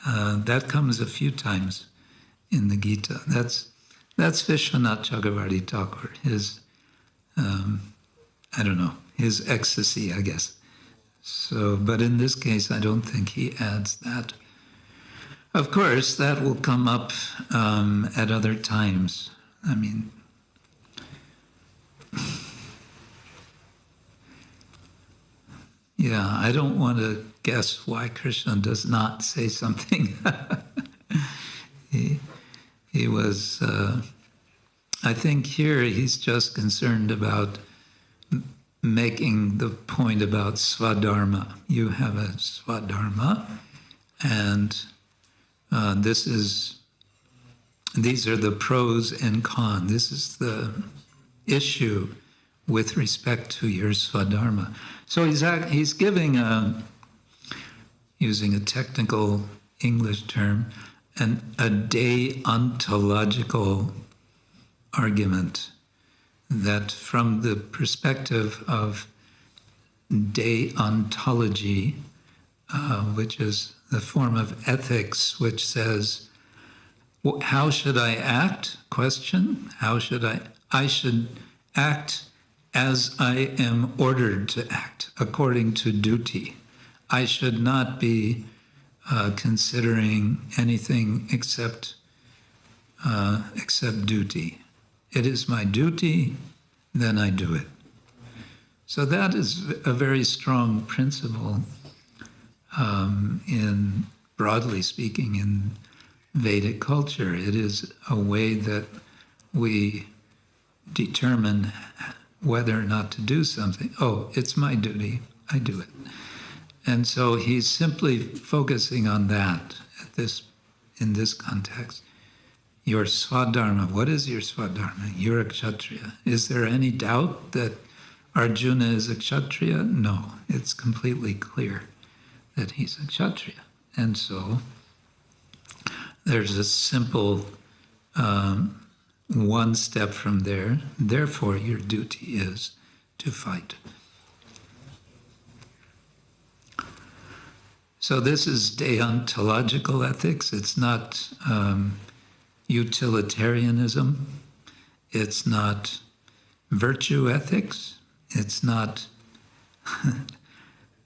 That comes a few times in the Gita. That's Vishwanath Chakravarti Thakur, his, his ecstasy, I guess. So, but in this case, I don't think he adds that. Of course, that will come up at other times. I mean, Yeah, I don't want to guess why Krishna does not say something. he was, I think here he's just concerned about making the point about swadharma. You have a swadharma, and these are the pros and cons. This is the issue with respect to your swadharma. So he's giving using a technical English term, a deontological argument that from the perspective of deontology, which is the form of ethics, which says, how should I act? Question, how should I should act as I am ordered to act, according to duty. I should not be considering anything except duty. It is my duty, then I do it. So that is a very strong principle in, broadly speaking, in Vedic culture. It is a way that we determine whether or not to do something. Oh, it's my duty, I do it. And so he's simply focusing on that in this context. Your swadharma, what is your swadharma? You're a kshatriya. Is there any doubt that Arjuna is a kshatriya? No, it's completely clear that he's a kshatriya. And so there's a simple one step from there. Therefore, your duty is to fight. So this is deontological ethics. It's not utilitarianism. It's not virtue ethics. It's not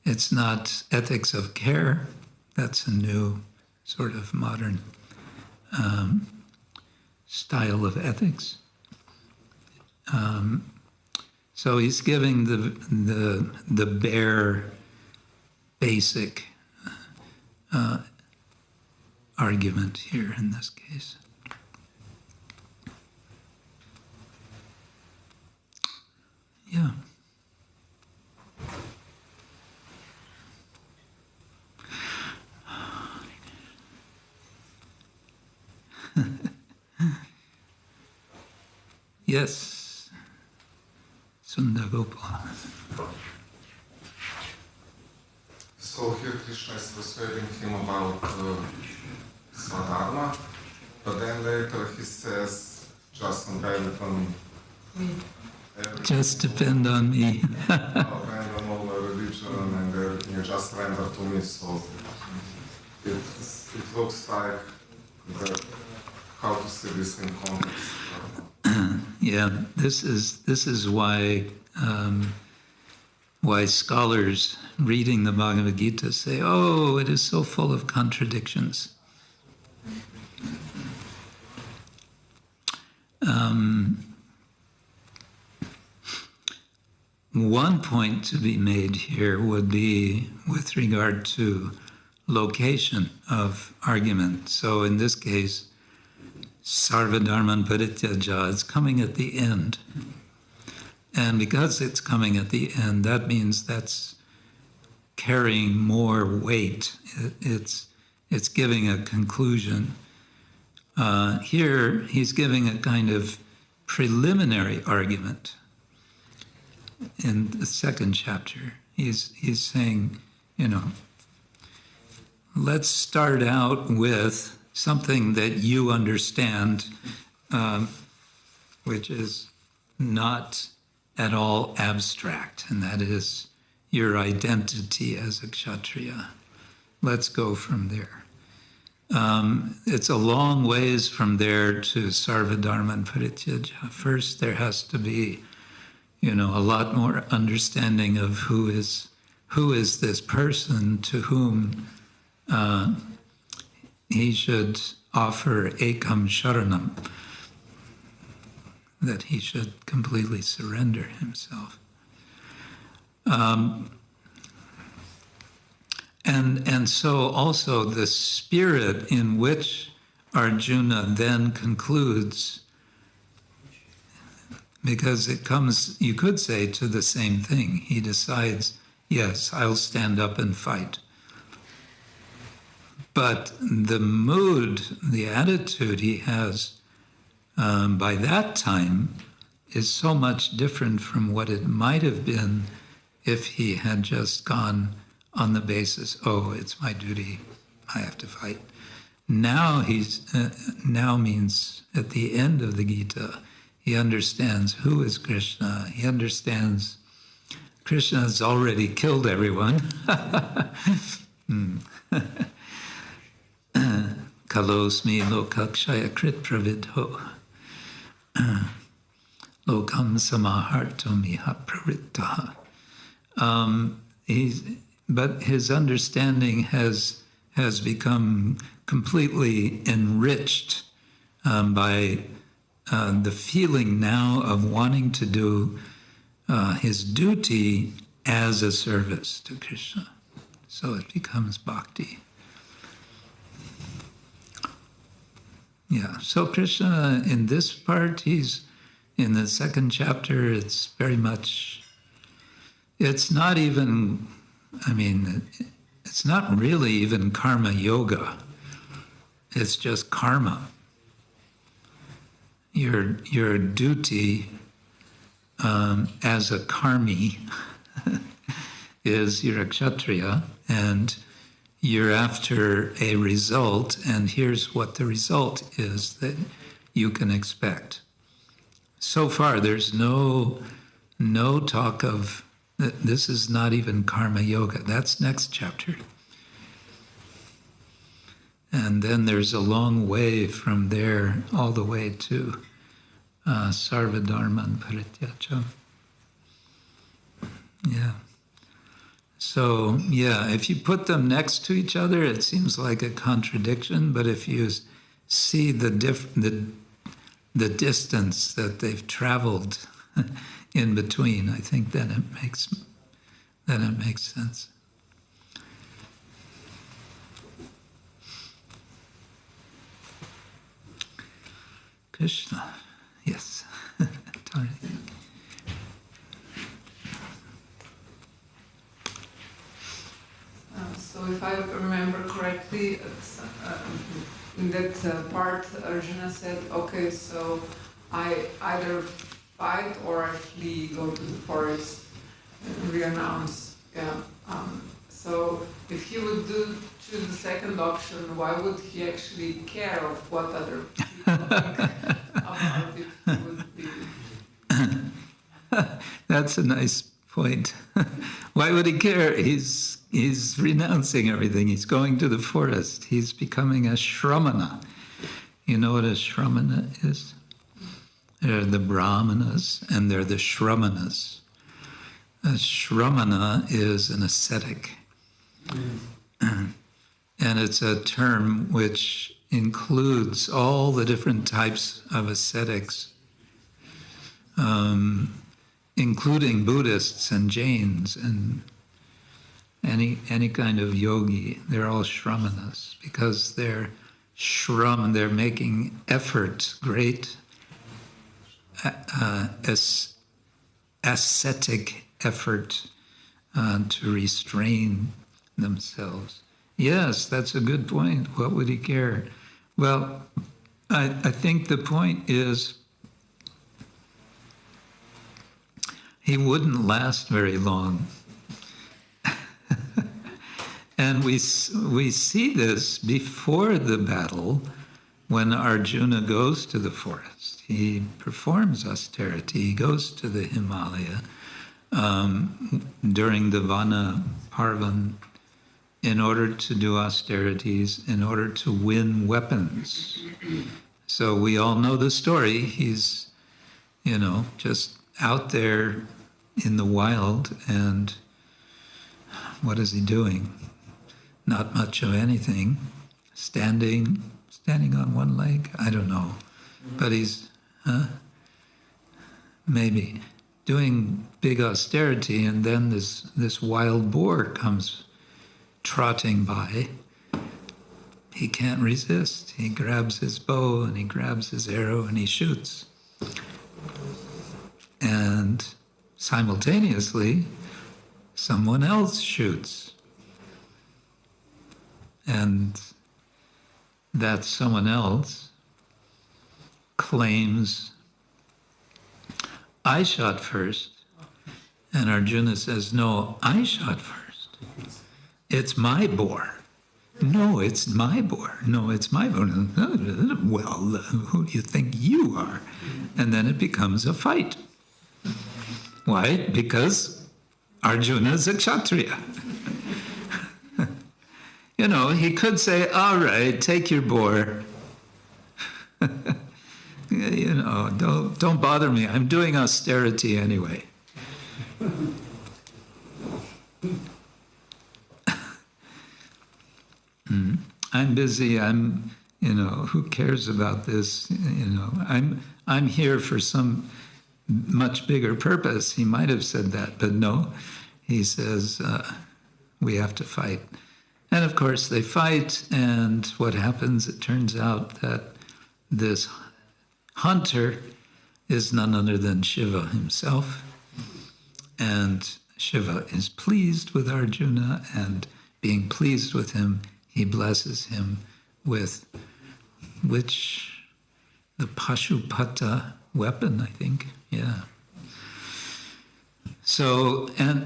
it's not ethics of care. That's a new sort of modern style of ethics. So he's giving the bare, basic argument here in this case. Yeah. Yes, Sundagopal. So here Krishna is persuading him about Swadharma, but then later he says, just depend on me. Just depend on me. Depend on all the religion and everything, you just render to me. So it looks like how to see this in context. Yeah, this is why scholars reading the Bhagavad-gita say, "Oh, it is so full of contradictions." One point to be made here would be with regard to location of argument. So in this case, sarvadharman parityaja, it's coming at the end. And because it's coming at the end, that means that's carrying more weight. It's giving a conclusion. Here, he's giving a kind of preliminary argument. In the second chapter, he's saying, let's start out with something that you understand, which is not at all abstract, and that is your identity as a kshatriya. Let's go from there. It's a long ways from there to sarvadharman parityaja. First, there has to be, a lot more understanding of who is this person to whom he should offer ekam sharanam, that he should completely surrender himself. And so also the spirit in which Arjuna then concludes, because it comes, you could say, to the same thing. He decides, yes, I'll stand up and fight. But the mood, the attitude he has by that time is so much different from what it might have been if he had just gone on the basis, oh, it's my duty, I have to fight. Now now means at the end of the Gita, he understands who is Krishna. He understands Krishna has already killed everyone. Kalosmi lokakshaya krit pravidho. Lokam samaharto miha pravrittaha. But his understanding has become completely enriched by the feeling now of wanting to do his duty as a service to Krishna. So it becomes bhakti. Yeah, so Krishna in this part, he's in the second chapter, it's very much, it's not even, it's not really even karma yoga. It's just karma. Your duty as a karmi is you're a kshatriya, and you're after a result, and here's what the result is that you can expect. So far, there's no talk of, this is not even karma yoga. That's next chapter. And then there's a long way from there all the way to sarvadharman parityajam. Yeah. So, yeah, if you put them next to each other, it seems like a contradiction, but if you see the distance that they've traveled in between, I think then it makes sense. Krishna, yes. Tari. So if I remember correctly, in that part, Arjuna said, okay, so I either fight or I flee, go to the forest and renounce. Yeah. So if he would choose the second option, why would he actually care of what other people think about it? He would be... That's a nice point. Why would he care? He's renouncing everything. He's going to the forest. He's becoming a shramana. You know what a shramana is? They're the brahmanas and they're the shramanas. A shramana is an ascetic. And it's a term which includes all the different types of ascetics, including Buddhists and Jains and any kind of yogi. They're all shramanas because they're making effort, great ascetic effort to restrain themselves. Yes, that's a good point. What would he care? Well, I think the point is he wouldn't last very long. And we see this before the battle when Arjuna goes to the forest. He performs austerity. He goes to the Himalaya during the Vana Parvan in order to do austerities, in order to win weapons. So we all know the story. He's, just out there in the wild, and what is he doing? Not much of anything. Standing on one leg? I don't know. But he's, maybe, doing big austerity, and then this wild boar comes trotting by, he can't resist. He grabs his bow and he grabs his arrow and he shoots. And simultaneously, someone else shoots. And that someone else claims, I shot first. And Arjuna says, no, I shot first. It's my boar. No, it's my boar. No, it's my boar. Well, who do you think you are? And then it becomes a fight. Why? Because Arjuna is a Kshatriya. You know, he could say, all right, take your boar. You know, don't bother me. I'm doing austerity anyway. I'm busy. Who cares about this? I'm here for some much bigger purpose. He might have said that, but no. He says, we have to fight. And of course they fight, and what happens, it turns out that this hunter is none other than Shiva himself. And Shiva is pleased with Arjuna, and being pleased with him, he blesses him with the Pashupata weapon, I think. Yeah. So, and